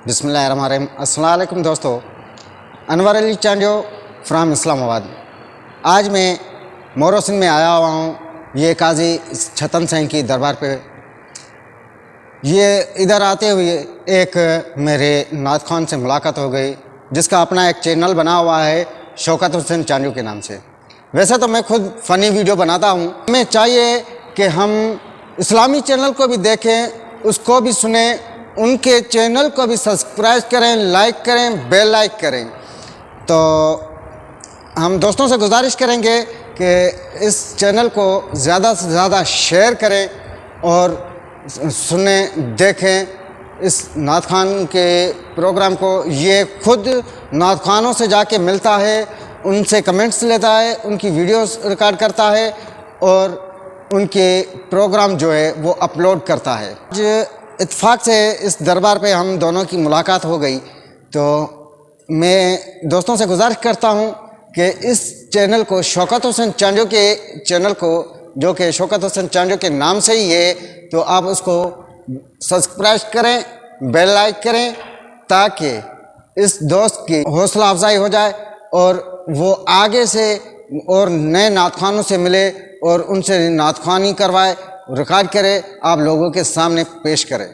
बिस्मिल्लाहिर्रहमानिर्रहीम। अस्सलाम वालेकुम दोस्तों, अनवर अली चांडियो फ्राम इस्लामाबाद। आज मैं मोरोसिन में आया हुआ हूँ ये काजी छतन सिंह की दरबार पे। ये इधर आते हुए एक मेरे नात खान से मुलाकात हो गई, जिसका अपना एक चैनल बना हुआ है शौकत हुसैन चांडियो के नाम से। वैसे तो मैं खुद फ़नी वीडियो बनाता हूँ। हमें चाहिए कि हम इस्लामी चैनल को भी देखें, उसको भी सुने, उनके चैनल को भी सब्सक्राइब करें, लाइक करें, बेल लाइक करें। तो हम दोस्तों से गुजारिश करेंगे कि इस चैनल को ज़्यादा से ज़्यादा शेयर करें और सुने, देखें इस नात खान के प्रोग्राम को। ये खुद नात खानों से जाके मिलता है, उनसे कमेंट्स लेता है, उनकी वीडियोस रिकॉर्ड करता है और उनके प्रोग्राम जो है वो अपलोड करता है। आज इत्तेफाक से इस दरबार पे हम दोनों की मुलाकात हो गई, तो मैं दोस्तों से गुजारिश करता हूँ कि इस चैनल को, शौकत हुसैन चांडियो के चैनल को, जो कि शौकत हुसैन चांडियो के नाम से ही है, तो आप उसको सब्सक्राइब करें, बेल लाइक करें, ताकि इस दोस्त की हौसला अफजाई हो जाए और वो आगे से और नए नात खानों से मिले और उनसे नात खानी करवाए, रिकॉर्ड करे, आप लोगों के सामने पेश करें।